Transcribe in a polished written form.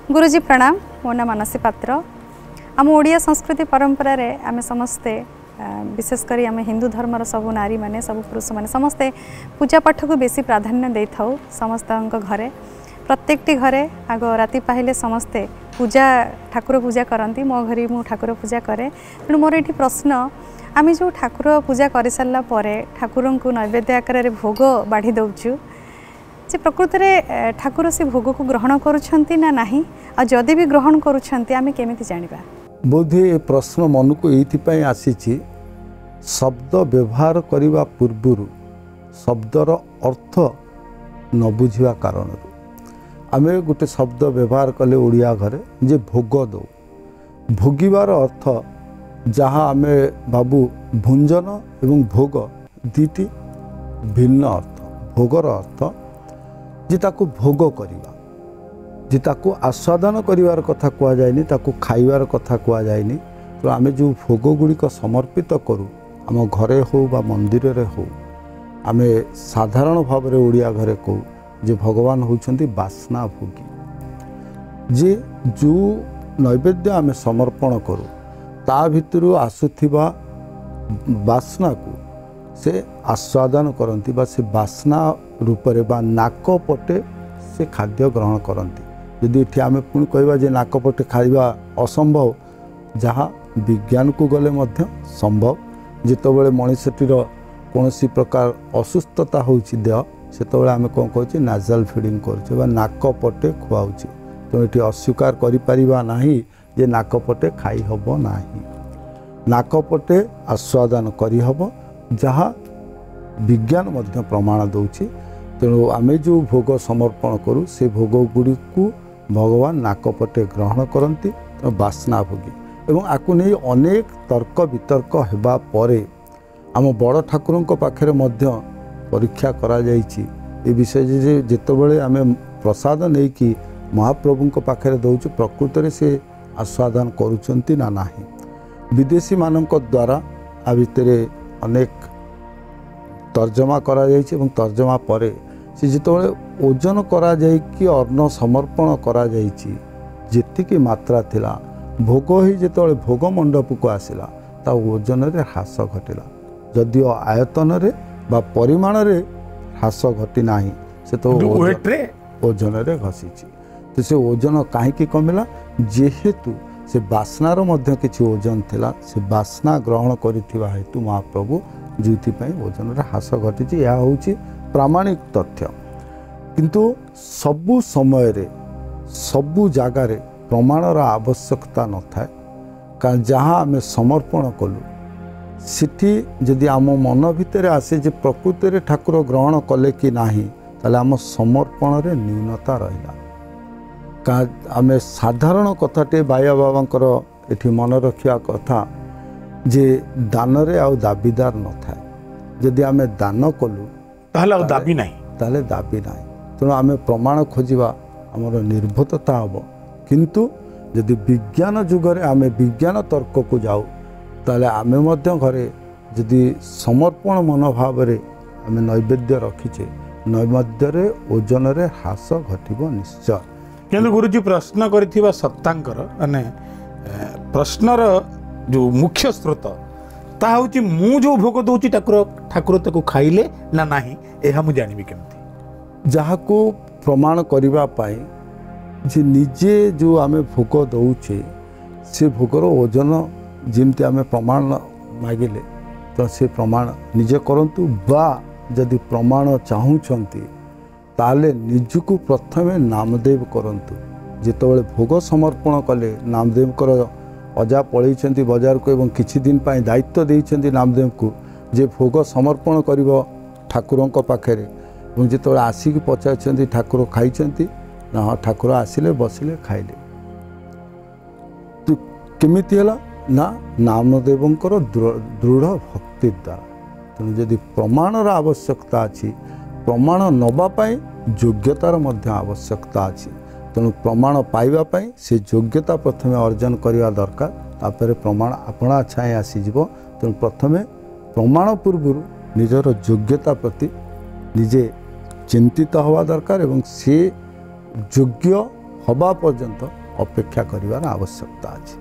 गुरुजी प्रणाम। मो ना मानसी पात्र। आम ओडिया संस्कृति परंपरा रे आमे समस्ते विशेषकर आम हिंदू धर्मर सब नारी माने सब पुरुष माने समस्ते पूजा पाठ को बेसी प्राधान्य दे था। समस्त घरे प्रत्येकटी घरे आग राति पाहिले समस्ते पूजा ठाकुर पूजा करती। मो घरे मु ठाकुर पूजा करे। तेणु मोर ये प्रश्न आम जो ठाकुर पूजा कर सारा ठाकुर को नैवेद्य आकार भोग बाढ़ी दौचु जे प्रकृत में ठाकुर से भोग को ग्रहण करुछंती ना नहीं आ जदि भी ग्रहण करुछंती आमे केमिति जानिबा। बोधे ये प्रश्न मन को ये आसी शब्द व्यवहार करने पूर्व शब्दर अर्थ न बुझा कारण आम गोटे शब्द व्यवहार कले ओडिया घरे जे भोग दो भोगिबार अर्थ जहाँ आम बाबू भुंजन एवं भोग दीटी भिन्न अर्थ। भोगर अर्थ जे ताकू भोग करिबा जे ताकू आस्वादन करिवार कथा कुआ जायनी ताकू खाइबार कथा कुआ जायनी। तो आमे जो भोग गुड़िक समर्पित करूँ आम घरे हो बा मंदिर रे हो आमे साधारण भाव में ओडिया घरे कहू जे भगवान होउछंती बासना भोगी। जे जो नैवेद्य आमे समर्पण करूँ ता भितरु आसुथिबा बासना को से आस्वादन करती बा से बासना रूपरे बा नाक पटे से खाद्य ग्रहण करती। यदि ये आम पुणी कहवा जे नाक पटे खाइबा असंभव जहाँ विज्ञान को गले मध्य संभव। जितेबाला मनीषटीर कौन प्रकार असुस्थता होची देह से आम कौन कहचे नाजल फीडिंग कर नाक पटे खुआउची। तो ये अस्वीकार करिपरिबा नाही जे नाक पटे खाई हब नाही। नाक पटे आस्वादन करी हब जहाँ विज्ञान मध्य प्रमाण दौची। तेणु आमे जो भोग समर्पण करूँ से भोग गुड़ी को भगवान नाकपटे ग्रहण करती। तो बासना भोगी एवं आपको नहीं अनेक तर्क वितर्क होगा परे आम बड़ ठाकुरों पाखे मध्य परीक्षा करा जाइछि ए विषय जे जेतेबेले आमे प्रसाद नहीं कि महाप्रभु पाखे दौचु प्रकृत में से आस्वादन करुचंती ना नाही। विदेशी मानक द्वारा आ भितरे अनेक तर्जमा करा जाइछि एवं तर्जमा परे से जितेबाला ओजन करा जाय कि अन्न समर्पण करा जाइछि जेतिकी मात्रा थिला भोग ही जितेबाला भोग मंडप को आसिला ता ओजन रे ह्रास घटिला। जदिओ आयतन रे बा परिमाण रे ह्रास घटी नाही से तो ओजन रे घसीछि। तो से ओजन काहे कमिला जेहेतु से बासनार मध्य किछि ओजन थिला से बासना ग्रहण करिथिबा हेतु महाप्रभु जोपाई ओजन ह्रास घटी। यह हूँ प्रामाणिक तथ्य। किंतु सबु समय रे सबु जगार प्रमाणर आवश्यकता न थाए कारण जहाँ आम समर्पण कलु सिटी जदि आम मन भितर आसे जे प्रकृत में ठाकुर ग्रहण कले कि नाही ताले आम समर्पण रे न्यूनता रहिला। का आम साधारण कथाटे बाया बाबांकर एठी मन रखिया कथा जे दान रे आउ दाबीदार न थाए। जदि आम दान कलु ताले दाबी नाही ताले दाबी नाही। तेणु आम प्रमाण खोजिबा आमर निर्भरता हम। किंतु जदि विज्ञान जुगरे आम विज्ञान तर्क को जाऊ ताले आम मध्य घरे जदि समर्पण मनोभाव रे आम नैवेद्य रखीचे नैवेद्य रे ओजन रे ह्रास घटिबो निश्चय। किंतु गुरुजी प्रश्न करथिबा सत्तांकर माने प्रश्नर जो मुख्य स्रोत ता हूँ मु जो भोग दूची ठाकुर ताको खाइले ना नाही एहा मु जानिबी केमती जहाँ को प्रमाण करिबा पाई जे निजे जो आमे भोग दौचे से भोगर ओजन जेमती आमे प्रमाण मागिले तो से प्रमाण निजे करंतु बा जदि प्रमाण चाहूचंती ताले निजको प्रथमे नामदेव करंतु। जेतेबेले भोग समर्पण कले नामदेव कर अजा पलैछंती बजार को एवं किछि दिन पाई दायित्व देइछंती नामदेव को जे भोग समर्पण करिवो ठाकुरों पाखे एवं जेतेबेले आसिक पचारछंती ठाकुर खाइछंती ना हाँ ठाकुर आसिले बसिले खाइले। तो केमिति हला ना नामदेवंकर दृढ़ भक्ति द्वारा। तेणु जदि प्रमाणर आवश्यकता अछि प्रमाण नबा पाई योग्यतार मध्य आवश्यकता अछि। तेणु प्रमाण पाइबा पाई से योग्यता प्रथमे अर्जन करवा दरकार तापर प्रमाण अपना छाए आसीजिव। तेणु प्रथमे प्रमाण पूर्व निजर योग्यता प्रति निजे चिंतित हवा दरकार एवं से योग्य ହେବା ପର୍ଯ୍ୟନ୍ତ ଅପେକ୍ଷା କରିବାର ଆବଶ୍ୟକତା ଅଛି।